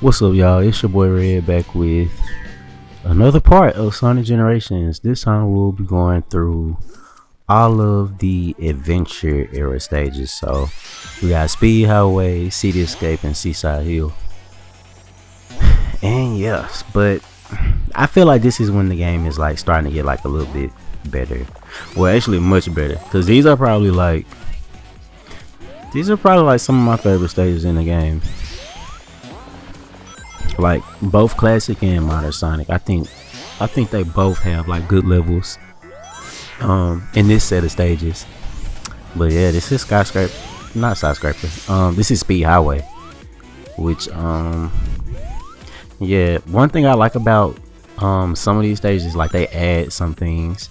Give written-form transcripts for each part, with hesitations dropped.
What's up, y'all? It's your boy Red back with another part of Sonic Generations. This time we'll be going through all of the adventure era stages. So we got Speed Highway, City Escape, and Seaside Hill. And yes, but I feel like this is when the game is like starting to get like a little bit better. Well, actually much better, because these are probably like some of my favorite stages in the game. Like both classic and modern Sonic. I think they both have like good levels in this set of stages. But yeah, this is skyscraper, not skyscraper. This is Speed Highway, which yeah, one thing I like about some of these stages is like they add some things.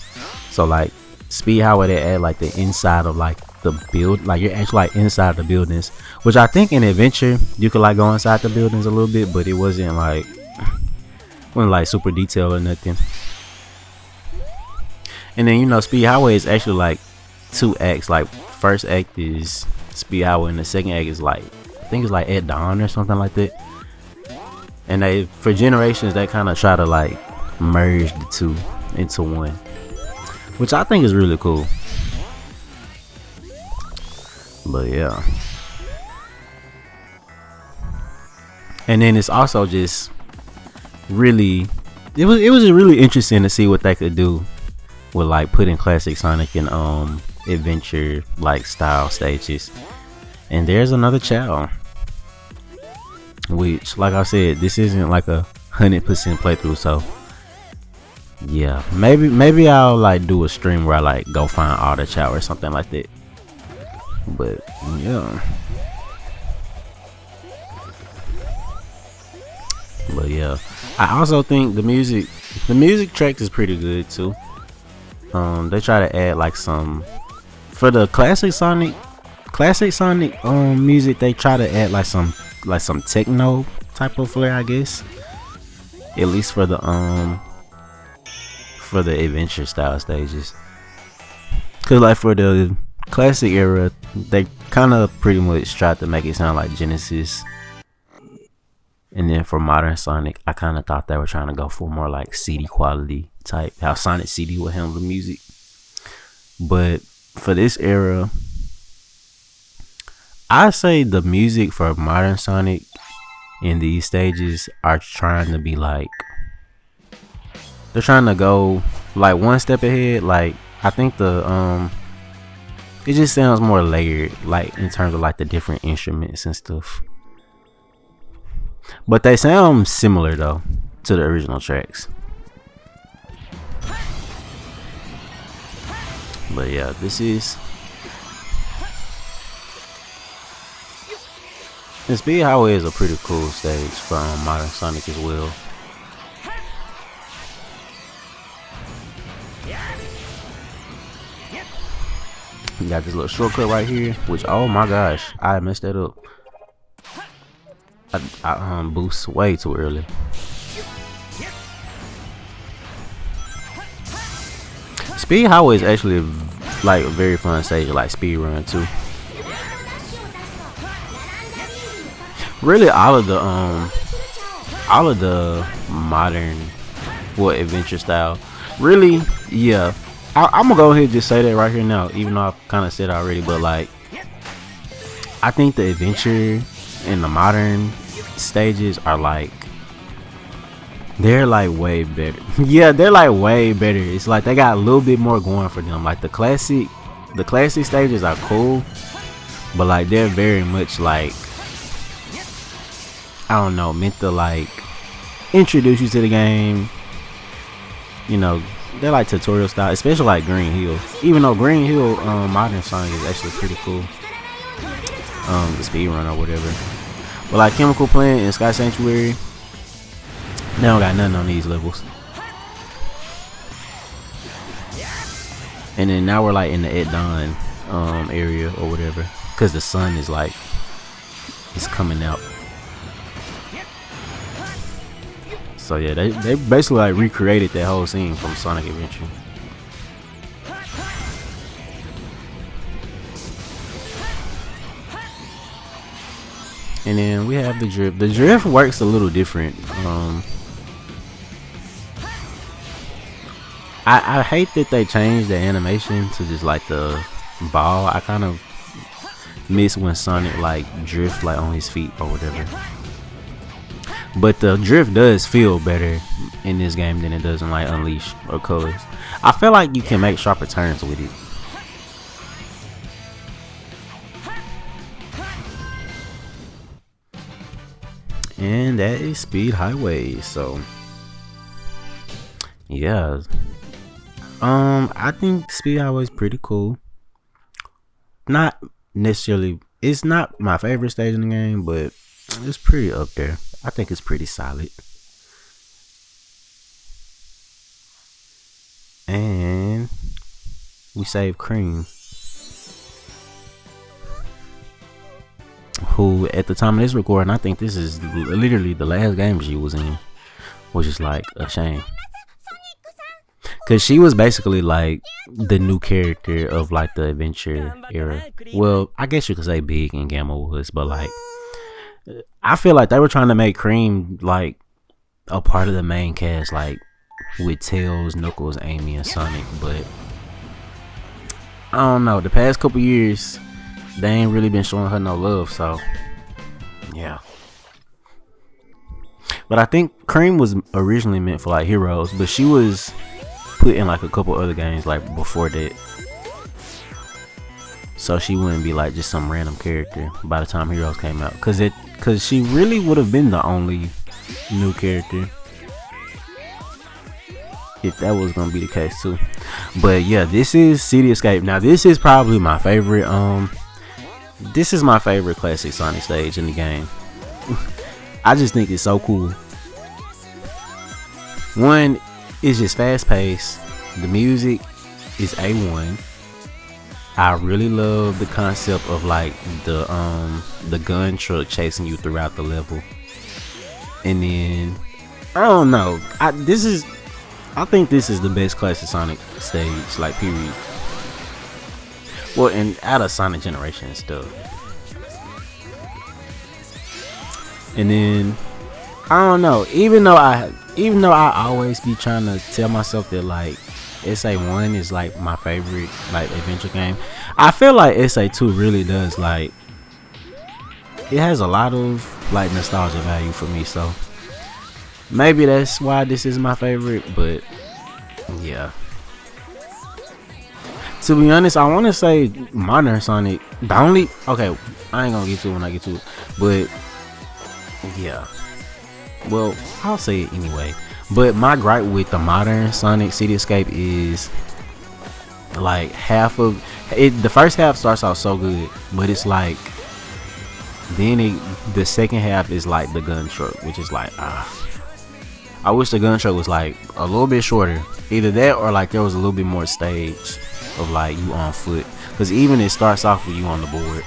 So like Speed Highway, they add like the inside of like the build, like you're actually like inside the buildings, which I think in adventure you could like go inside the buildings a little bit, but it wasn't like super detailed or nothing. And then Speed Highway is actually like two acts. Like first act is Speed Highway and the second act is like, I think it's like at dawn or something like that. And they, for generations, they kind of try to like merge the two into one, which I think is really cool. But yeah, and then it's also just really, it was really interesting to see what they could do with like putting classic Sonic in adventure like style stages. And there's another child, which like I said, this isn't like 100% playthrough, so yeah, maybe I'll like do a stream where I like go find all the child or something like that. But yeah, I also think the music track is pretty good too. They try to add like some for the classic Sonic music. They try to add like some techno type of flair, I guess, at least for the adventure style stages. Cause like for the classic era, they kind of pretty much tried to make it sound like Genesis. And then for modern Sonic, I kind of thought they were trying to go for more like CD quality type, how Sonic CD would handle the music. But for this era, I say the music for modern Sonic in these stages are trying to be like, they're trying to go like one step ahead. Like I think it just sounds more layered, like in terms of like the different instruments and stuff. But they sound similar though to the original tracks. But yeah, this is the Speed Highway is a pretty cool stage for modern Sonic as well. You got this little shortcut right here, which, oh my gosh, I messed that up. I boost way too early. Speed Highway is actually like a very fun stage, like speed run too. Really, all of the modern adventure style, really, yeah. I'm gonna go ahead and just say that right here now, even though I've kind of said it already. But like, I think the adventure and the modern stages are like, they're like way better. Yeah, they're like way better. It's like they got a little bit more going for them. Like the classic stages are cool, but like they're very much like, I don't know, meant to like introduce you to the game. They're like tutorial style, especially like Green Hill. Even though Green Hill modern Sonic is actually pretty cool, the speed run or whatever. But like Chemical Plant and Sky Sanctuary, they don't got nothing on these levels. And then now we're like in the at dawn area or whatever, because the sun is like, it's coming out. So yeah, they basically like recreated that whole scene from Sonic Adventure. And then we have the drift. The drift works a little different. I hate that they changed the animation to just like the ball. I kind of miss when Sonic like drift like on his feet or whatever. But the drift does feel better in this game than it does in like Unleashed or Colors. I feel like you can make sharper turns with it. And that is Speed Highway. So yeah, I think Speed Highway is pretty cool. Not necessarily, it's not my favorite stage in the game, but it's pretty up there. I think it's pretty solid. And we save Cream, who at the time of this recording, I think this is literally the last game she was in, which is like a shame, because she was basically like the new character of like the adventure era. Well, I guess you could say Big and Gamma was, but like I feel like they were trying to make Cream like a part of the main cast, like with Tails, Knuckles, Amy, and Sonic. But I don't know, the past couple years they ain't really been showing her no love, so yeah. But I think Cream was originally meant for like Heroes, but she was put in like a couple other games like before that, so she wouldn't be like just some random character by the time Heroes came out, because she really would have been the only new character if that was gonna be the case too. But yeah, this is City Escape. Now this is probably my favorite this is my favorite classic Sonic stage in the game. I just think it's so cool. One, it's just fast paced. The music is A1. I really love the concept of like the gun truck chasing you throughout the level. And then I don't know, I think this is the best classic Sonic stage, like period. Well, and out of Sonic Generation and stuff. And then I don't know, even though I always be trying to tell myself that like SA1 is like my favorite like adventure game, I feel like SA2 really does, like it has a lot of like nostalgia value for me, so maybe that's why this is my favorite. But yeah, to be honest, I want to say Modern Sonic, the only, okay, I ain't gonna get to it when I get to it, but yeah, well, I'll say it anyway. But my gripe with the Modern Sonic City Escape is like half of it, the first half starts out so good, but it's like then the second half is like the gun truck, which is like I wish the gun truck was like a little bit shorter. Either that or like there was a little bit more stage of like you on foot, because even it starts off with you on the board.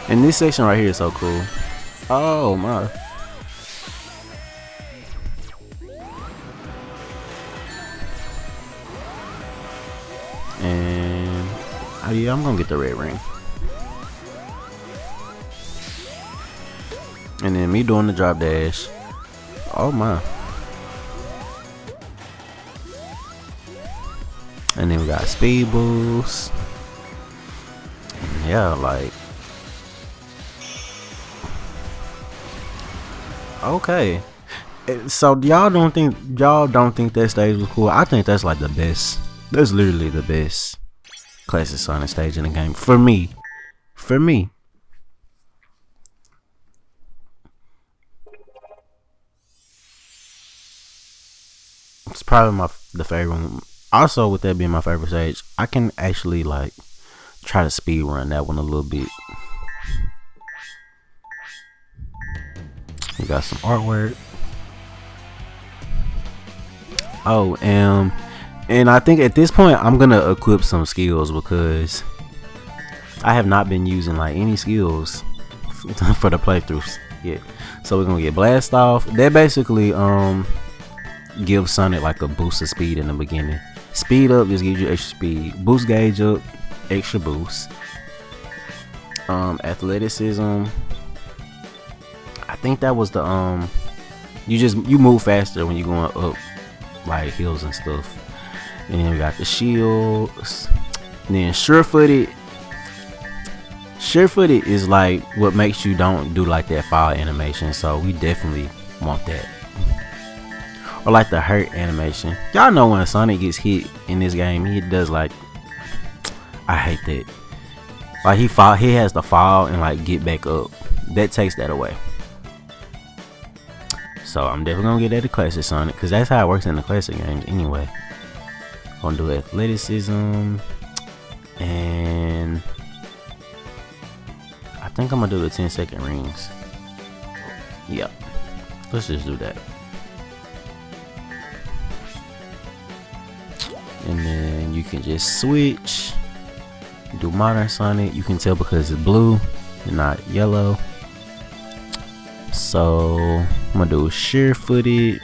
And this section right here is so cool. Oh my. And yeah, I'm gonna get the red ring. And then me doing the drop dash. Oh my. And then we got speed boost. Yeah, like okay. So y'all don't think that stage was cool? I think that's like the best. That's literally the best classic Sonic stage in the game for me. For me. It's probably the favorite one. Also, with that being my favorite stage, I can actually like try to speed run that one a little bit. We got some artwork. Oh, and I think at this point I'm gonna equip some skills, because I have not been using like any skills for the playthroughs yet. So we're gonna get blast off. That basically gives Sonic like a boost of speed in the beginning, Speed up just gives you extra speed. Boost gauge up, extra boost. Athleticism. I think that was the you move faster when you're going up like hills and stuff. And then we got the shields. And then sure-footed. Sure-footed is like what makes you don't do like that fall animation. So we definitely want that. Or like the hurt animation. Y'all know when Sonic gets hit in this game, he does like, I hate that. Like he has to fall and like get back up. That takes that away. So I'm definitely gonna get that to classic Sonic, because that's how it works in the classic games anyway. Gonna do athleticism, and I think I'm gonna do the 10-second rings. Yep, let's just do that. And then you can just switch, do modern Sonic. You can tell because it's blue and not yellow. So I'm gonna do sure-footed,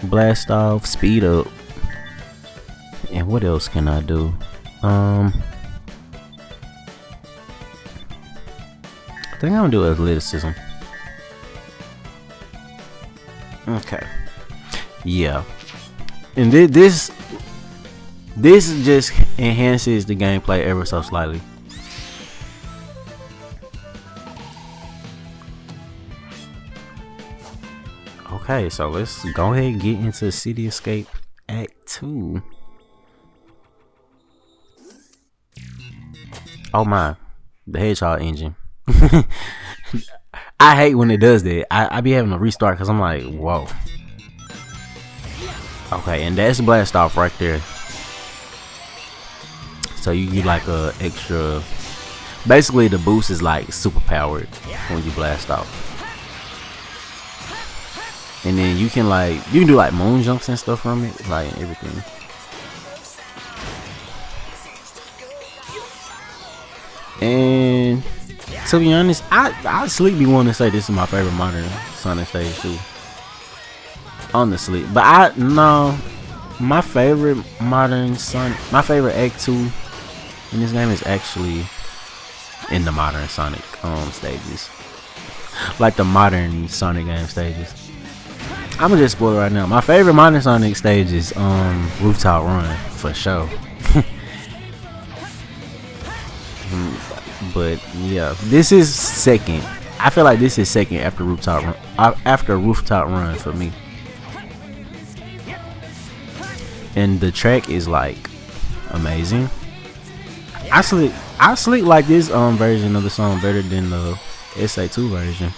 blast off, speed up, and what else can I do? I think I'm gonna do athleticism. Okay, yeah, and this just enhances the gameplay ever so slightly. Okay, so let's go ahead and get into City Escape Act 2. Oh my, the Hedgehog engine. I hate when it does that. I be having to restart because I'm like, whoa. Okay, and that's blast off right there. So you get like a extra. Basically, the boost is like super powered when you blast off. And then you can do like moon jumps and stuff from it, like everything. And to be honest, I sleep be wanting to say this is my favorite modern Sonic stage too. Honestly, but my favorite modern Sonic, my favorite Act 2 in this game is actually in the modern Sonic stages, like the modern Sonic game stages. I'm gonna just spoil it right now. My favorite modern Sonic stage is Rooftop Run for sure. But yeah, this is second. I feel like this is second after Rooftop Run for me. And the track is like amazing. I sleep like this version of the song better than the SA2 version.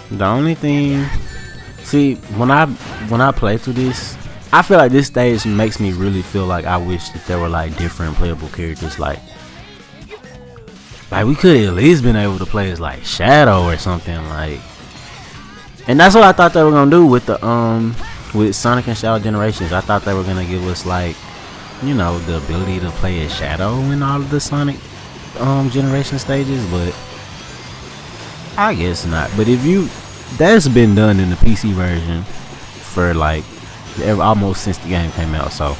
The only thing, see, when I play through this, I feel like this stage makes me really feel like I wish that there were like different playable characters, like we could at least been able to play as like Shadow or something, like. And that's what I thought they were gonna do with the with Sonic and Shadow Generations. I thought they were gonna give us like, you know, the ability to play as Shadow in all of the Sonic generation stages, but I guess not. But that's been done in the PC version for like almost since the game came out, so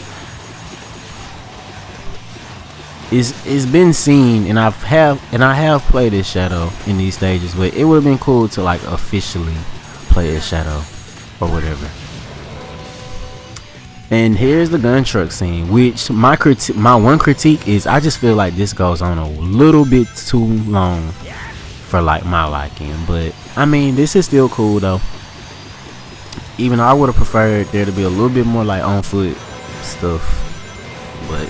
it's been seen, and I have played as Shadow in these stages, but it would have been cool to like officially play as Shadow or whatever. And here's the gun truck scene, which my one critique is I just feel like this goes on a little bit too long for like my liking, but I mean, this is still cool though. Even though I would have preferred there to be a little bit more like on foot stuff, but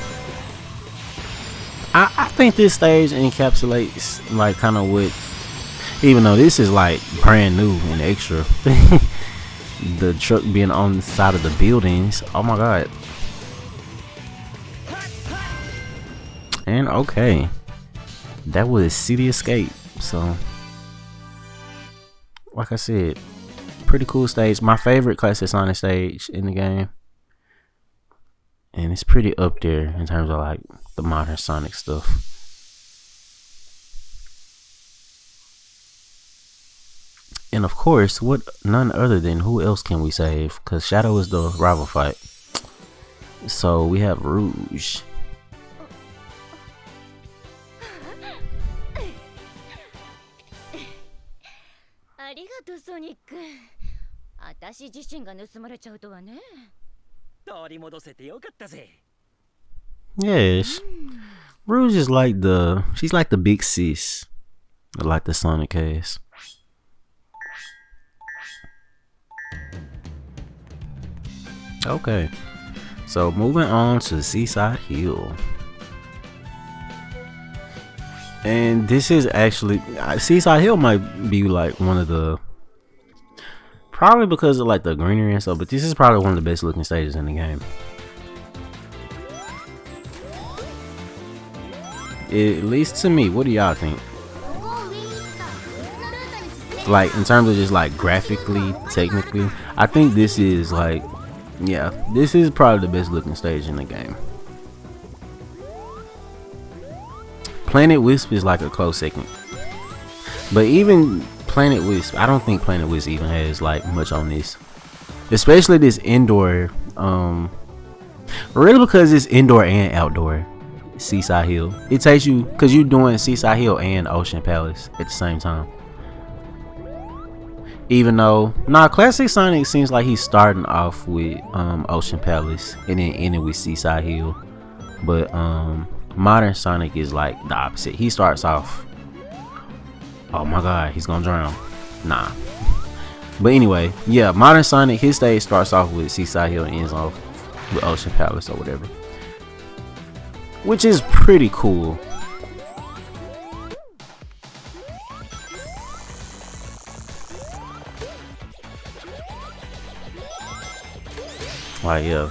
I think this stage encapsulates like kind of what, even though this is like brand new and extra, the truck being on the side of the buildings. Oh my god. And okay, that was City Escape. So like I said, pretty cool stage. My favorite classic Sonic stage in the game. and it's pretty up there in terms of like the modern Sonic stuff. And of course, what none other than who else can we save? Because Shadow is the rival fight. So we have Rouge. Yes, Rouge is like she's like the big sis, like the Sonic cast. Okay, so moving on to Seaside Hill. And this is actually, Seaside Hill might be like one of the, probably because of like the greenery and stuff, but this is probably one of the best looking stages in the game. At least to me. What do y'all think? Like in terms of just like graphically, technically, I think this is like, yeah, this is probably the best looking stage in the game. Planet Wisp is like a close second, but even Planet Wisp, I don't think Planet Wisp even has like much on this, especially this indoor, really, because it's indoor and outdoor. Seaside Hill, it takes you, because you're doing Seaside Hill and Ocean Palace at the same time. Even though, Classic Sonic seems like he's starting off with Ocean Palace and then ending with Seaside Hill, but Modern Sonic is like the opposite. He starts off, oh my god, he's gonna drown. Nah. But anyway, yeah, Modern Sonic, his stage starts off with Seaside Hill and ends off with Ocean Palace or whatever, which is pretty cool. Like, yeah,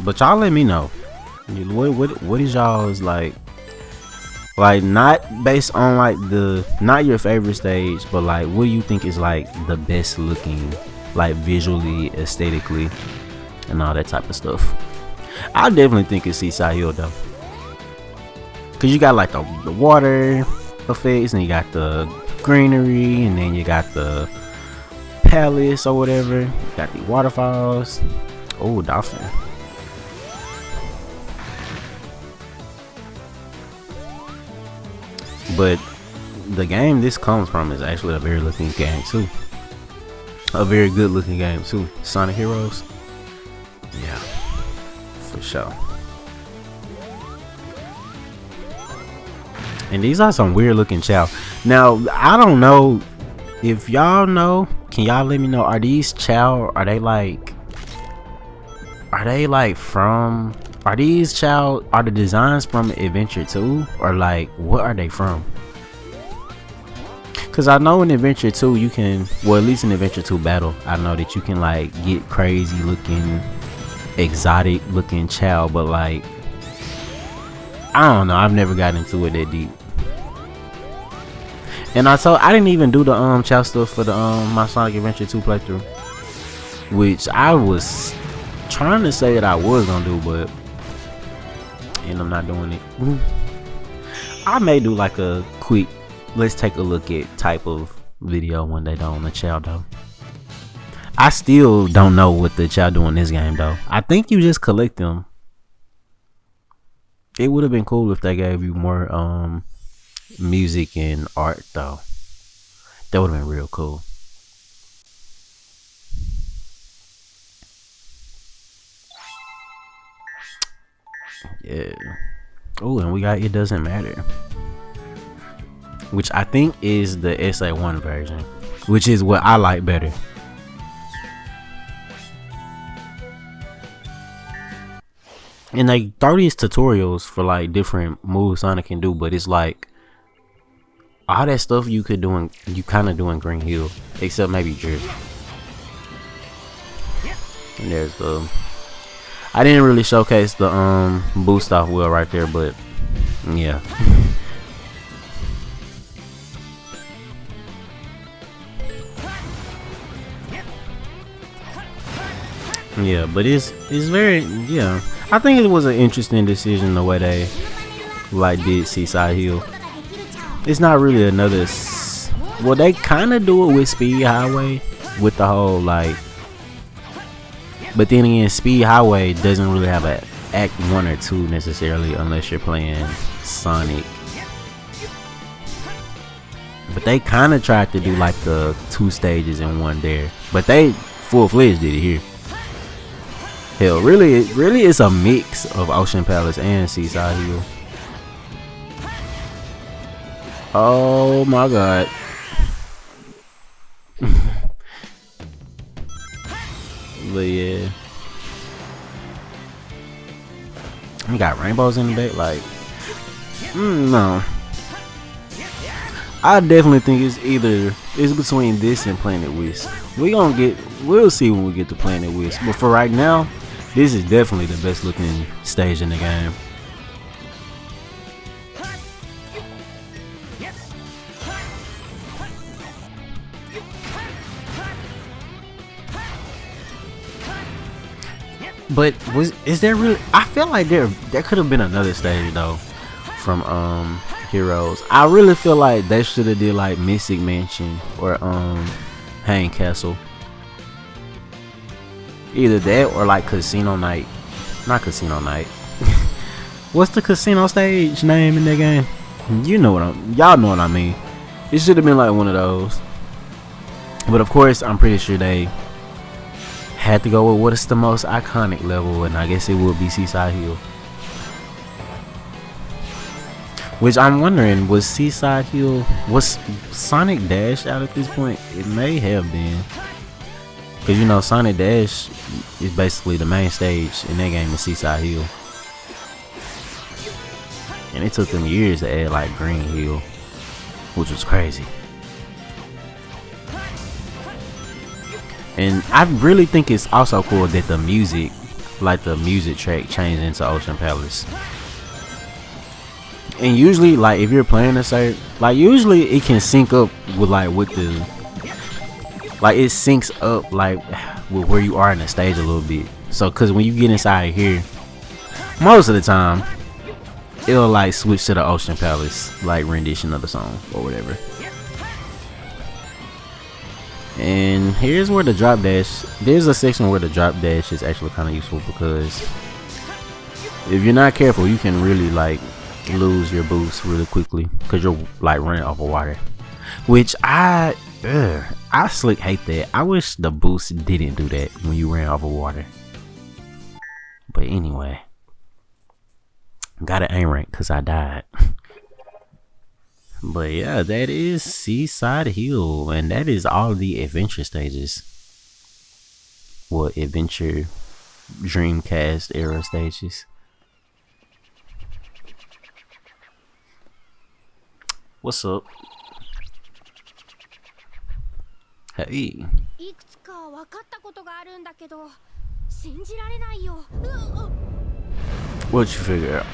but y'all let me know what is y'all's like not based on like not your favorite stage, but like what do you think is like the best looking, like visually, aesthetically, and all that type of stuff. I definitely think it's Seaside Hill though, because you got like the water effects, and you got the greenery, and then you got the palace or whatever, you got the waterfalls. Oh, dolphin. But the game this comes from is actually a very looking game too. A very good looking game too. Sonic Heroes. Yeah, for sure. And these are some weird looking chow. Now, I don't know if y'all know. Can y'all let me know? Are these chow? Are they from? Are these chow? Are the designs from Adventure 2? Or like, what are they from? Cause I know in Adventure 2 you can, well, at least in Adventure 2 Battle, I know that you can like get crazy looking, exotic looking chow, but like, I don't know, I've never got into it that deep. And I didn't even do the chow stuff for the my Sonic Adventure 2 playthrough, which I was trying to say that I was gonna do, but and I'm not doing it. I may do like a quick let's take a look at type of video one day though on the chow though. I still don't know what the chow do in this game though. I think you just collect them. It would have been cool if they gave you more music and art though. That would have been real cool. Yeah. Oh, and we got It Doesn't Matter, which I think is the SA1 version, which is what I like better. And they throw these tutorials for like different moves Sonic can do, but it's like all that stuff you could do you kind of do in Green Hill, except maybe drift. And there's the, I didn't really showcase the boost off wheel right there, but yeah. Yeah, but it's very, yeah. I think it was an interesting decision the way they like did Seaside Hill. It's not really another. Well, they kind of do it with Speed Highway with the whole like. But then again, Speed Highway doesn't really have a Act 1 or 2 necessarily unless you're playing Sonic. But they kind of tried to do like the 2 stages in one there. But they full-fledged did it here. Hell, really it's a mix of Ocean Palace and Seaside Hill. Oh my god. But yeah. We got rainbows in the back, like no. I definitely think it's between this and Planet Wisp. We'll see when we get to Planet Wisp. But for right now, this is definitely the best looking stage in the game. But is there really? I feel like there could have been another stage though from Heroes. I really feel like they should have did like Mystic Mansion or Hang Castle. Either that or like Casino Night. Not Casino Night. What's the casino stage name in that game? You know y'all know what I mean. It should have been like one of those. But of course, I'm pretty sure they had to go with what is the most iconic level, and I guess it would be Seaside Hill. Which I'm wondering, was Seaside Hill, was Sonic Dash out at this point? It may have been, because you know Sonic Dash is basically the main stage in that game in Seaside Hill, and it took them years to add like Green Hill, which was crazy. And I really think it's also cool that the music, like the music track, changed into Ocean Palace. And usually, like if you're playing a certain, like usually it can sync up with the, like it syncs up like with where you are in the stage a little bit. So, cause when you get inside here, most of the time, it'll like switch to the Ocean Palace like rendition of the song or whatever. And here's where the drop dash, there's a section where the drop dash is actually kind of useful, because if you're not careful you can really like lose your boost really quickly because you're like running over water, which I slick hate that. I wish the boost didn't do that when you ran over water. But anyway, got an aim rank because I died. But yeah, that is Seaside Hill, and that is all the adventure stages. Well, adventure Dreamcast era stages. What's up? Hey. What'd you figure out?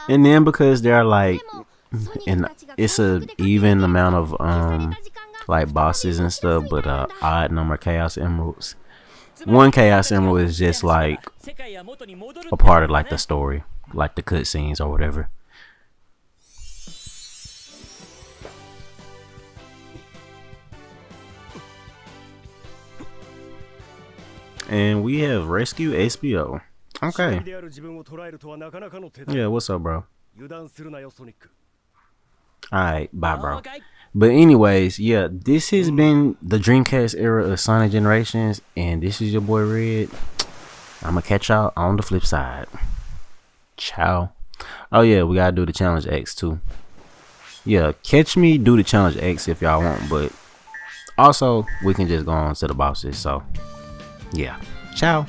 And then because they're like, and it's a even amount of like bosses and stuff, but odd number of Chaos Emeralds. One Chaos Emerald is just like a part of like the story, like the cutscenes or whatever. And we have Rescue SBO. Okay. Yeah, what's up, bro? Alright, bye, bro. But anyways, yeah, this has been the Dreamcast era of Sonic Generations, and this is your boy Red. I'ma catch y'all on the flip side. Ciao. Oh yeah, we gotta do the Challenge X too. Yeah, catch me do the Challenge X if y'all want, but also we can just go on to the bosses. So yeah, ciao.